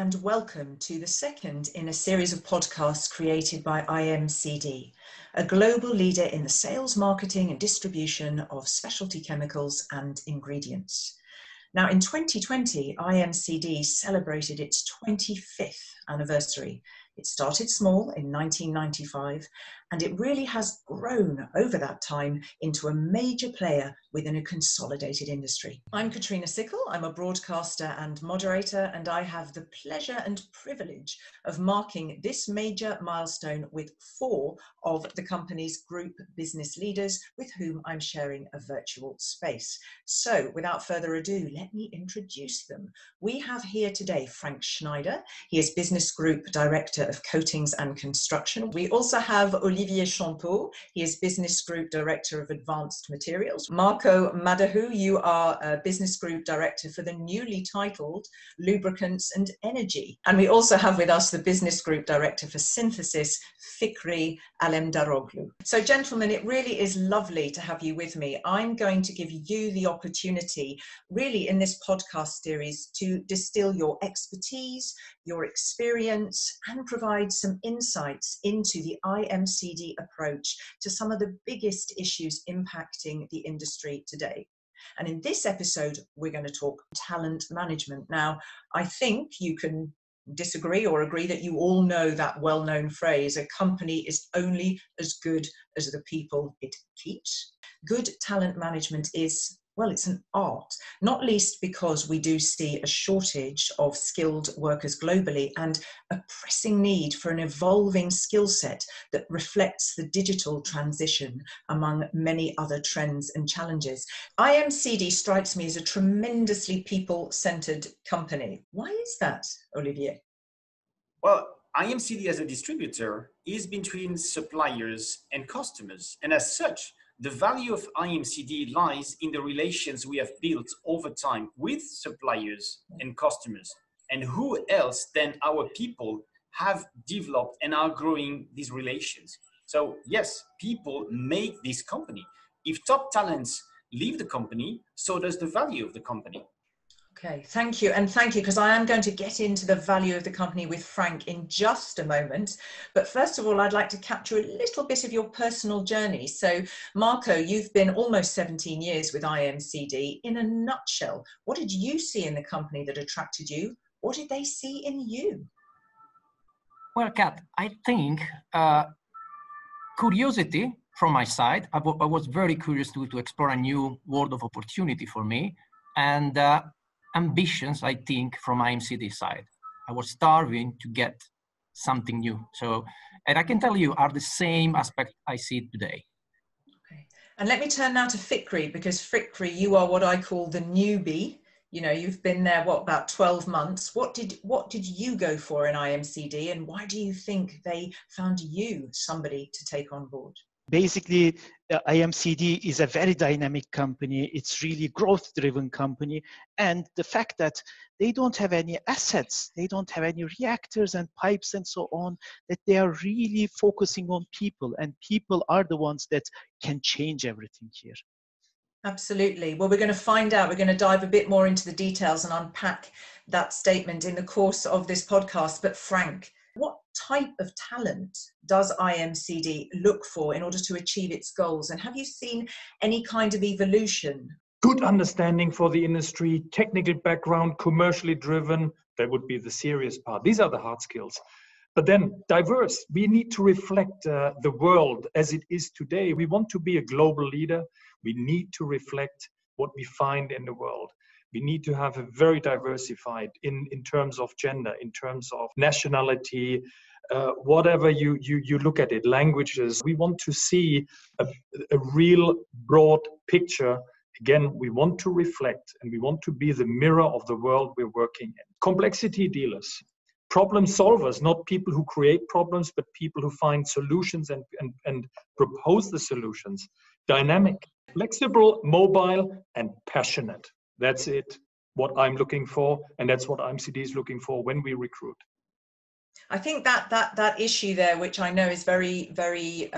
and welcome to the second in a series of podcasts created by IMCD, a global leader in the sales, marketing and distribution of specialty chemicals and ingredients. Now, in 2020, IMCD celebrated its 25th anniversary. It started small in 1995, and it really has grown over that time into a major player within a consolidated industry. I'm Katrina Sickle. I'm a broadcaster and moderator, and I have the pleasure and privilege of marking this major milestone with 4 of the company's group business leaders with whom I'm sharing a virtual space. So without further ado, let me introduce them. We have here today Frank Schneider. He is Business Group Director of Coatings and Construction. We also have Olivier Champeau. He is Business Group Director of Advanced Materials. Marco Madahu, you are a Business Group Director for the newly titled Lubricants and Energy. And we also have with us the Business Group Director for Synthesis, Fikris Alemdaroglu. So gentlemen, it really is lovely to have you with me. I'm going to give you the opportunity really in this podcast series to distill your expertise, your experience, and provide some insights into the IMCD approach to some of the biggest issues impacting the industry today. And in this episode, we're going to talk talent management. Now, I think you can disagree or agree that you all know that well-known phrase, a company is only as good as the people it keeps. Good talent management is, well, it's an art, not least because we do see a shortage of skilled workers globally and a pressing need for an evolving skill set that reflects the digital transition among many other trends and challenges. IMCD strikes me as a tremendously people-centered company. Why is that, Olivier? Well, IMCD as a distributor is between suppliers and customers, and as such, the value of IMCD lies in the relations we have built over time with suppliers and customers. And who else than our people have developed and are growing these relations? So yes, people make this company. If top talents leave the company, so does the value of the company. Okay, thank you. And thank you, because I am going to get into the value of the company with Frank in just a moment. But first of all, I'd like to capture a little bit of your personal journey. So, Marco, you've been almost 17 years with IMCD. In a nutshell, what did you see in the company that attracted you? What did they see in you? Well, Kat, I think curiosity from my side. I was very curious to explore a new world of opportunity for me. And ambitions, I think, from IMCD side. I was starving to get something new. So, and I can tell you are the same aspect I see today. Okay. And let me turn now to Fikris, because Fikris, you are what I call the newbie. You know, you've been there, what, about 12 months. What did you go for in IMCD, and why do you think they found you somebody to take on board? Basically, IMCD is a very dynamic company. It's really growth-driven company. And the fact that they don't have any assets, they don't have any reactors and pipes and so on, that they are really focusing on people. And people are the ones that can change everything here. Absolutely. Well, we're going to find out. We're going to dive a bit more into the details and unpack that statement in the course of this podcast. But Frank, what type of talent does IMCD look for in order to achieve its goals? And have you seen any kind of evolution? Good understanding for the industry, technical background, commercially driven. That would be the serious part. These are the hard skills. But then diverse. We need to reflect the world as it is today. We want to be a global leader. We need to reflect what we find in the world. We need to have a very diversified in terms of gender, in terms of nationality, whatever you look at it, languages. We want to see a real broad picture. Again, we want to reflect and we want to be the mirror of the world we're working in. Complexity dealers, problem solvers, not people who create problems, but people who find solutions and propose the solutions. Dynamic, flexible, mobile, and passionate. That's it, what I'm looking for, and that's what IMCD is looking for when we recruit. I think that issue there, which I know is very, very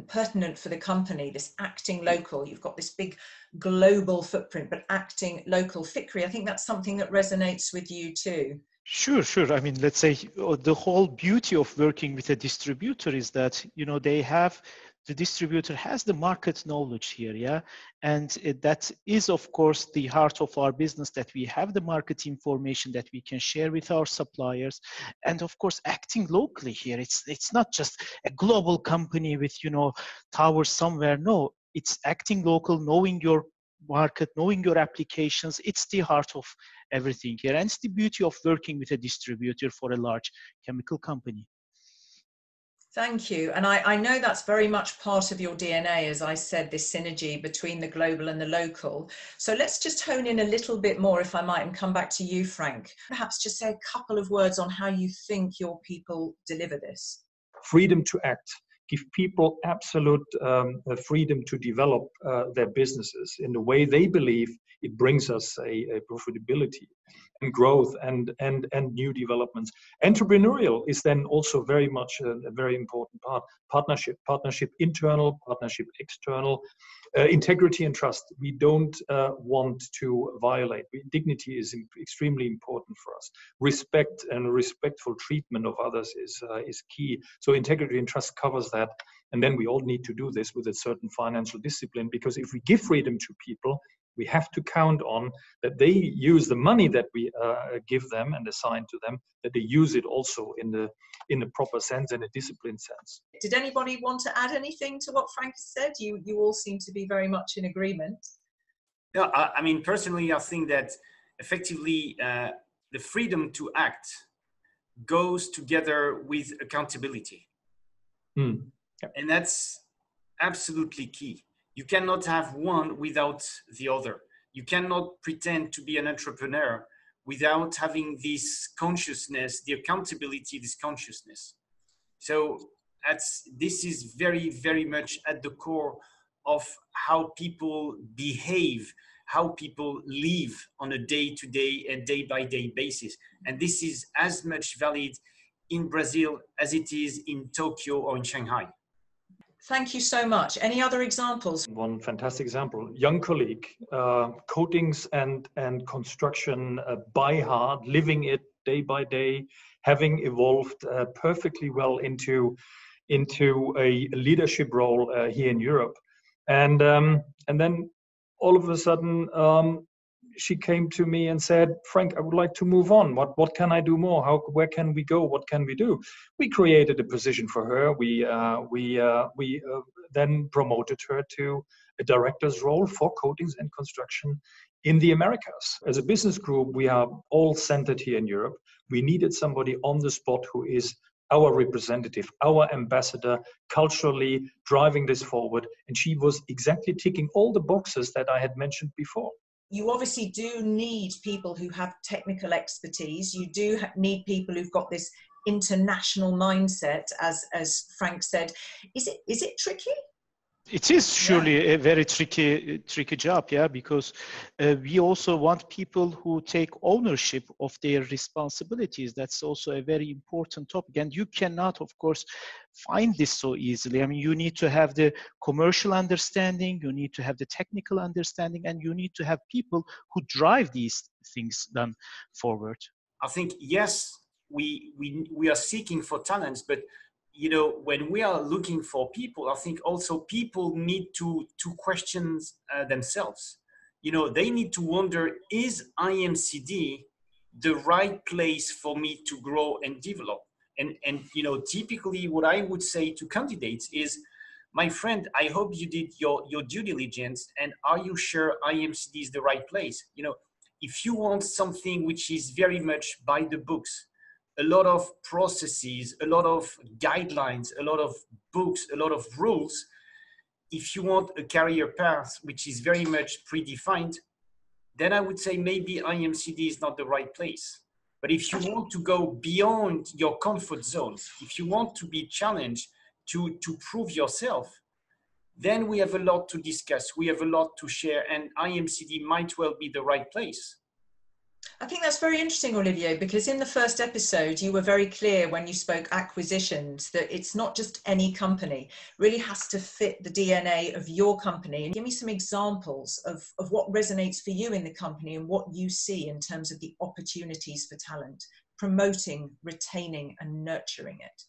pertinent for the company, this acting local. You've got this big global footprint, but acting local. Fikris, I think that's something that resonates with you too. Sure, sure. I mean, let's say the whole beauty of working with a distributor is that, the distributor has the market knowledge here, yeah? And that is, of course, the heart of our business, that we have the market information that we can share with our suppliers. And of course, acting locally here, it's not just a global company with, towers somewhere. No, it's acting local, knowing your market, knowing your applications. It's the heart of everything here. And it's the beauty of working with a distributor for a large chemical company. Thank you. And I know that's very much part of your DNA, as I said, this synergy between the global and the local. So let's just hone in a little bit more, if I might, and come back to you, Frank. Perhaps just say a couple of words on how you think your people deliver this. Freedom to act. Give people absolute freedom to develop their businesses in the way they believe it brings us a profitability and growth and new developments. Entrepreneurial is then also very much a very important part. Partnership internal, partnership external. Integrity and trust, we don't want to violate. Dignity is extremely important for us. Respect and respectful treatment of others is key. So integrity and trust covers that. And then we all need to do this with a certain financial discipline, because if we give freedom to people, we have to count on that they use the money that we give them and assign to them, that they use it also in the proper sense, in a disciplined sense. Did anybody want to add anything to what Frank said? You all seem to be very much in agreement. Yeah, I mean, personally, I think that effectively the freedom to act goes together with accountability. Yeah. And that's absolutely key. You cannot have one without the other. You cannot pretend to be an entrepreneur without having this consciousness, the accountability, this consciousness. So this is very, very much at the core of how people behave, how people live on a day-to-day and day-by-day basis. And this is as much valid in Brazil as it is in Tokyo or in Shanghai. Thank you so much. Any other examples? One fantastic example, young colleague, coatings and construction by heart, living it day by day, having evolved perfectly well into a leadership role here in Europe. And then all of a sudden, she came to me and said, Frank, I would like to move on. What can I do more? Where can we go? What can we do? We created a position for her. We then promoted her to a director's role for coatings and construction in the Americas. As a business group, we are all centered here in Europe. We needed somebody on the spot who is our representative, our ambassador, culturally driving this forward. And she was exactly ticking all the boxes that I had mentioned before. You obviously do need people who have technical expertise. You do need people who've got this international mindset, as Frank said. Is it tricky? It is surely a very tricky job, yeah, because we also want people who take ownership of their responsibilities. That's also a very important topic. And you cannot, of course, find this so easily. I mean, you need to have the commercial understanding, you need to have the technical understanding, and you need to have people who drive these things done forward. I think, yes, we are seeking for talents, but when we are looking for people, I think also people need to question themselves. They need to wonder, is IMCD the right place for me to grow and develop? And typically what I would say to candidates is, my friend, I hope you did your due diligence, and are you sure IMCD is the right place? If you want something which is very much by the books, a lot of processes, a lot of guidelines, a lot of books, a lot of rules. If you want a career path which is very much predefined, then I would say maybe IMCD is not the right place. But if you want to go beyond your comfort zones, if you want to be challenged to prove yourself, then we have a lot to discuss. We have a lot to share, and IMCD might well be the right place. I think that's very interesting, Olivier, because in the first episode, you were very clear when you spoke acquisitions that it's not just any company, it really has to fit the DNA of your company. And give me some examples of what resonates for you in the company and what you see in terms of the opportunities for talent. promoting, retaining and nurturing it?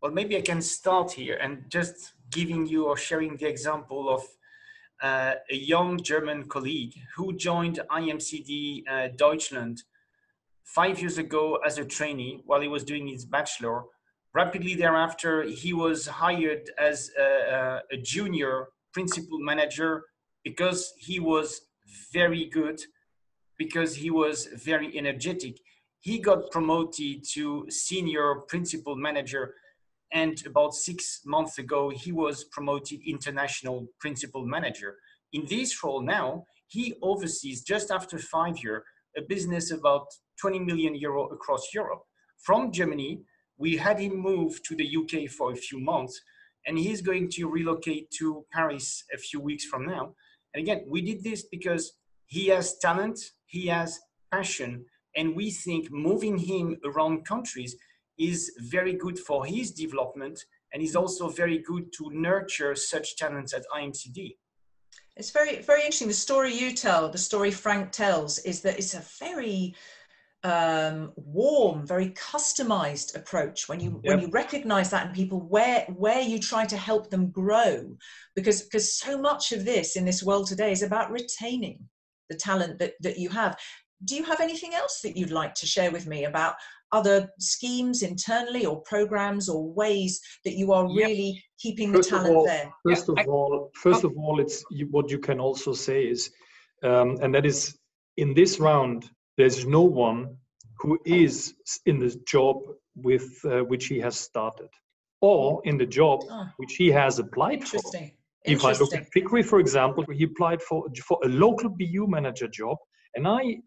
Well, maybe I can start here and just giving you or sharing the example of a young German colleague who joined IMCD Deutschland 5 years ago as a trainee while he was doing his bachelor. Rapidly thereafter, he was hired as a junior principal manager because he was very good, because he was very energetic. He got promoted to senior principal manager, and about 6 months ago, he was promoted international principal manager. In this role now, he oversees, just after 5 years, a business about 20 million euro across Europe. From Germany, we had him move to the UK for a few months, and he's going to relocate to Paris a few weeks from now. And again, we did this because he has talent, he has passion, and we think moving him around countries is very good for his development, and is also very good to nurture such talents at IMCD. It's very, very interesting. The story you tell, the story Frank tells, is that it's a very warm, very customized approach when you recognize that in people, where you try to help them grow, because so much of this in this world today is about retaining the talent that you have. Do you have anything else that you'd like to share with me about other schemes internally or programs or ways that you are really keeping the talent there? First of all, it's what you can also say is, and that is, in this round, there's no one who is in this job with which he has started, or in the job which he has applied for. If I look at Fikris, for example, he applied for a local BU manager job, and I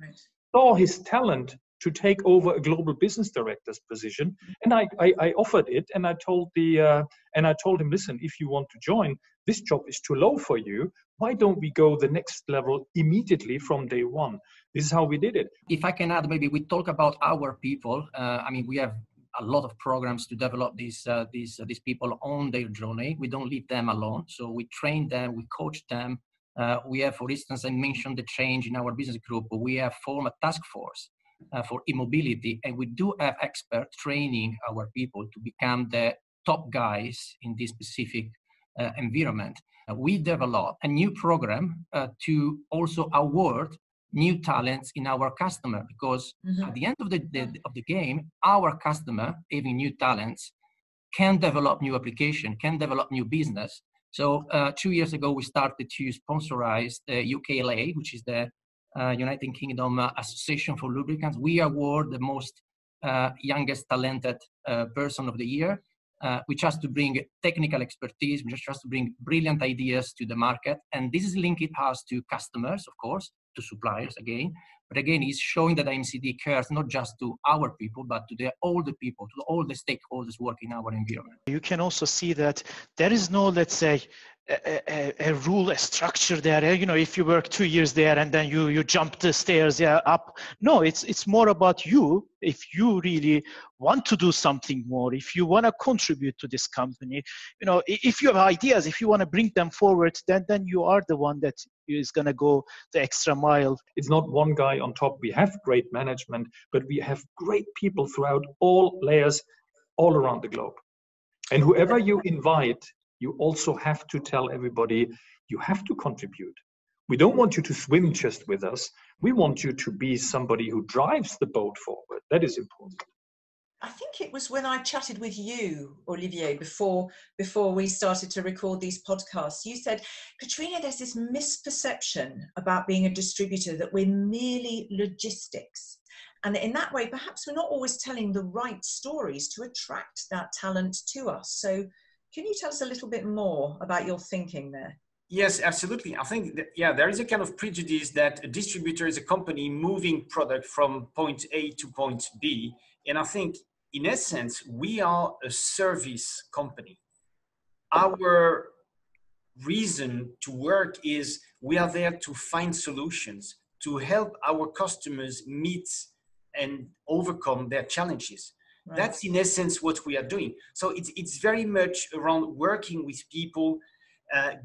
saw his talent to take over a global business director's position, and I offered it, and I told him, listen, if you want to join, this job is too low for you. Why don't we go the next level immediately from day one? This is how we did it. If I can add, maybe we talk about our people. I mean, we have a lot of programs to develop these people on their journey. We don't leave them alone. So we train them, we coach them. We have, for instance, I mentioned the change in our business group. We have formed a task force for e-mobility, and we do have experts training our people to become the top guys in this specific environment. We developed a new program to also award new talents in our customer, because at the end of the game, our customer, having new talents, can develop new application, can develop new business. So 2 years ago, we started to sponsorize the UKLA, which is the United Kingdom Association for Lubricants. We award the most youngest talented person of the year, which has to bring technical expertise, which has to bring brilliant ideas to the market. And this is linking us to customers, of course, to suppliers again. But again, it's showing that IMCD cares not just to our people, but to all the people, to all the stakeholders working in our environment. You can also see that there is no, let's say, a rule, a structure there. You know, if you work 2 years there and then you jump the stairs up. No, it's more about you. If you really want to do something more, if you want to contribute to this company, you know, if you have ideas, if you want to bring them forward, then you are the one that is going to go the extra mile. It's not one guy on top. We have great management, but we have great people throughout all layers, all around the globe. And whoever you invite, you also have to tell everybody you have to contribute. We don't want you to swim just with us. We want you to be somebody who drives the boat forward. That is important. I think it was when I chatted with you, Olivier, before we started to record these podcasts, you said, Katrina, there's this misperception about being a distributor that we're merely logistics. And in that way, perhaps we're not always telling the right stories to attract that talent to us. So can you tell us a little bit more about your thinking there? Yes, absolutely. I think that, there is a kind of prejudice that a distributor is a company moving product from point A to point B. And I think, in essence, we are a service company. Our reason to work is we are there to find solutions, to help our customers meet and overcome their challenges. Right. That's in essence what we are doing. So it's very much around working with people,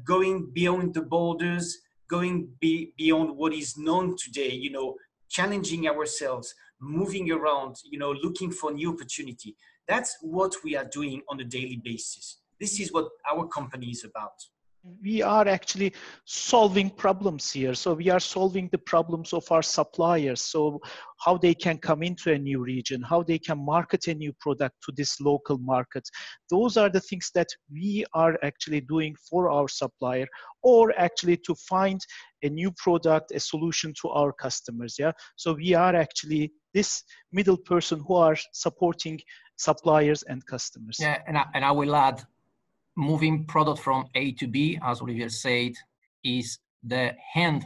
going beyond the borders, going beyond what is known today, you know, challenging ourselves, moving around, looking for new opportunity. That's what we are doing on a daily basis. This is what our company is about. We are actually solving problems here. So we are solving the problems of our suppliers. So how they can come into a new region, how they can market a new product to this local market. Those are the things that we are actually doing for our supplier, or actually to find a new product, a solution to our customers. Yeah. So we are actually this middle person who are supporting suppliers and customers. Yeah, and I will add, moving product from A to B, as Olivier said, is the end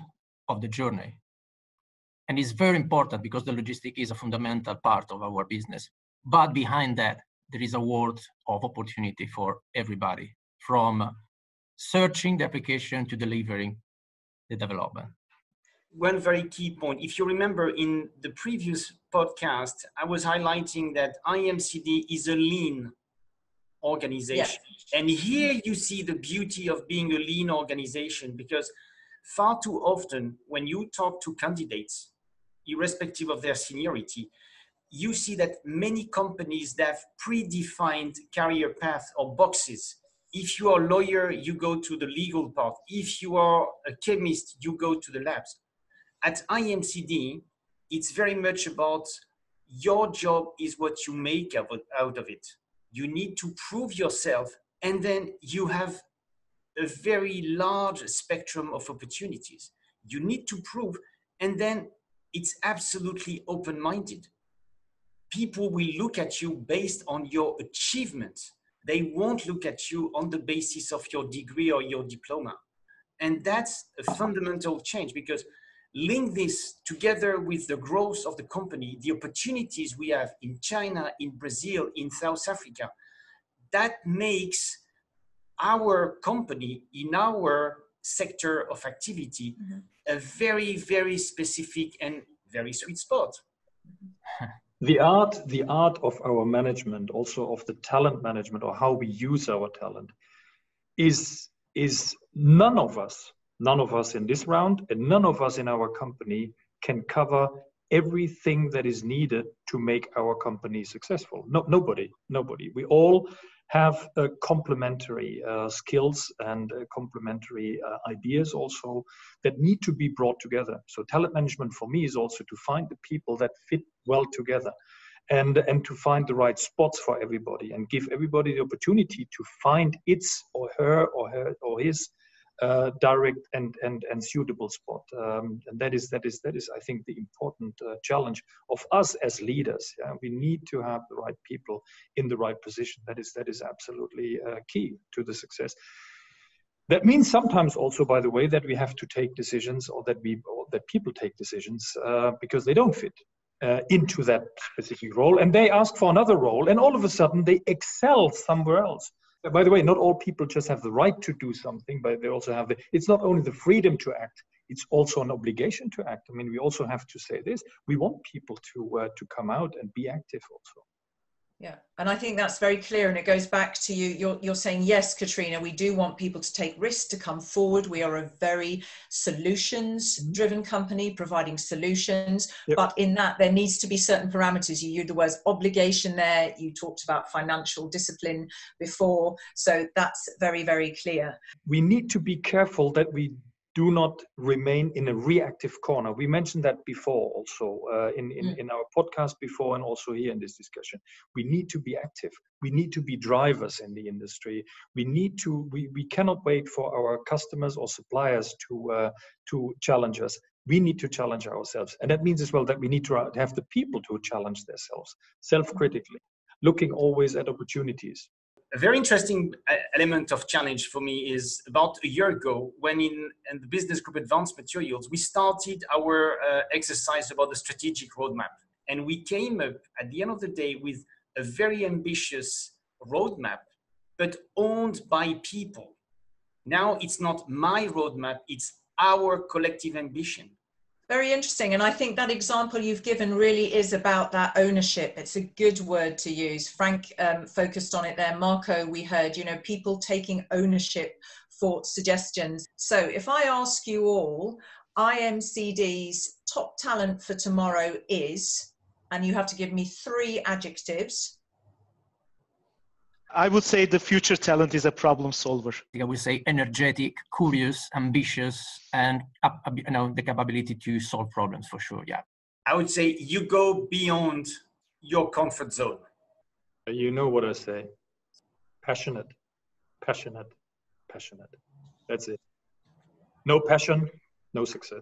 of the journey. And it's very important because the logistic is a fundamental part of our business. But behind that, there is a world of opportunity for everybody, from searching the application to delivering the development. One very key point, if you remember in the previous podcast, I was highlighting that IMCD is a lean organization. Yeah. And here you see the beauty of being a lean organization, because far too often when you talk to candidates, irrespective of their seniority, you see that many companies that have predefined career path or boxes. If you are a lawyer, you go to the legal path. If you are a chemist, you go to the labs. At IMCD, it's very much about your job is what you make out of it. You need to prove yourself, and then you have a very large spectrum of opportunities. You need to prove, and then it's absolutely open-minded. People will look at you based on your achievement. They won't look at you on the basis of your degree or your diploma. And that's a fundamental change, because link this together with the growth of the company, the opportunities we have in China, in Brazil, in South Africa, that makes our company in our sector of activity a very, very specific and very sweet spot. The art of our management, also of the talent management, or how we use our talent, is none of us in this round, and none of us in our company can cover everything that is needed to make our company successful. No, nobody. We all have complementary skills and complementary ideas also that need to be brought together. So talent management for me is also to find the people that fit well together, and to find the right spots for everybody, and give everybody the opportunity to find its or her or his direct and suitable spot. And that is I think the important challenge of us as leaders. Yeah? We need to have the right people in the right position. That is absolutely key to the success. That means sometimes also, by the way, that we have to take decisions, or that people take decisions because they don't fit into that specific role, and they ask for another role, and all of a sudden they excel somewhere else. By the way, not all people just have the right to do something, but they also have it's not only the freedom to act, it's also an obligation to act. I mean, we also have to say this. We want people to come out and be active also. Yeah, and I think that's very clear, and it goes back to you're saying, yes, Katrina, we do want people to take risks, to come forward. We are a very solutions-driven company, providing solutions, yep. But in that there needs to be certain parameters. You used the words obligation there, you talked about financial discipline before, so that's very, very clear. We need to be careful that we do not remain in a reactive corner. We mentioned that before also in our podcast before, and also here in this discussion. We need to be active. We need to be drivers in the industry. We cannot wait for our customers or suppliers to challenge us. We need to challenge ourselves. And that means as well that we need to have the people to challenge themselves self-critically, looking always at opportunities. A very interesting element of challenge for me is about a year ago, when in the business group Advanced Materials, we started our exercise about the strategic roadmap. And we came up at the end of the day with a very ambitious roadmap, but owned by people. Now it's not my roadmap, it's our collective ambition. Very interesting. And I think that example you've given really is about that ownership. It's a good word to use. Frank focused on it there. Marco, we heard, people taking ownership for suggestions. So if I ask you all, IMCD's top talent for tomorrow is, and you have to give me 3 adjectives. I would say the future talent is a problem solver. I would say energetic, curious, ambitious, and the capability to solve problems for sure. Yeah. I would say you go beyond your comfort zone. You know what I say. Passionate, passionate, passionate. That's it. No passion, no success.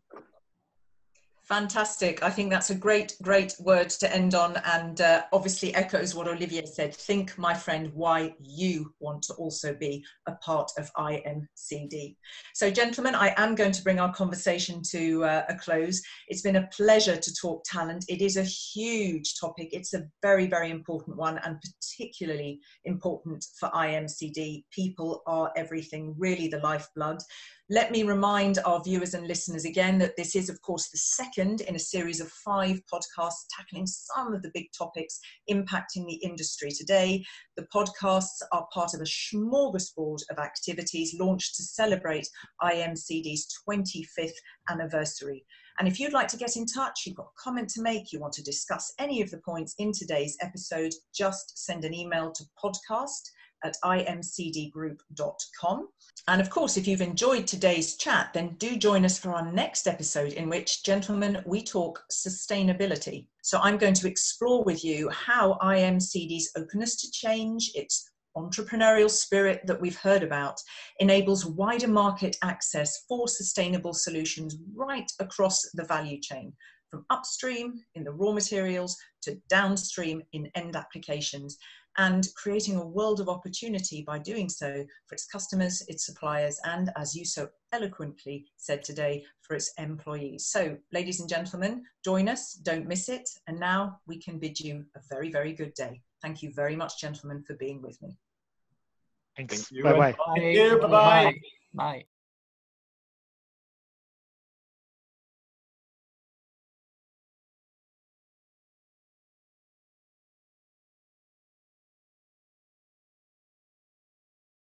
Fantastic. I think that's a great word to end on, and obviously echoes what Olivier said. Think, my friend, why you want to also be a part of IMCD. So, gentlemen, I am going to bring our conversation to a close. It's been a pleasure to talk talent. It is a huge topic. It's a very, very important one, and particularly important for IMCD. People are everything, really the lifeblood. Let me remind our viewers and listeners again that this is, of course, the second in a series of 5 podcasts tackling some of the big topics impacting the industry today. The podcasts are part of a smorgasbord of activities launched to celebrate IMCD's 25th anniversary. And if you'd like to get in touch, you've got a comment to make, you want to discuss any of the points in today's episode, just send an email to podcast@imcdgroup.com. And of course, if you've enjoyed today's chat, then do join us for our next episode, in which, gentlemen, we talk sustainability. So I'm going to explore with you how IMCD's openness to change, its entrepreneurial spirit that we've heard about, enables wider market access for sustainable solutions right across the value chain, from upstream in the raw materials to downstream in end applications, and creating a world of opportunity by doing so for its customers, its suppliers, and, as you so eloquently said today, for its employees. So, ladies and gentlemen, join us, don't miss it. And now we can bid you a very, very good day. Thank you very much, gentlemen, for being with me. Thanks. Thank you. Bye-bye. Thank you. Bye-bye. Bye.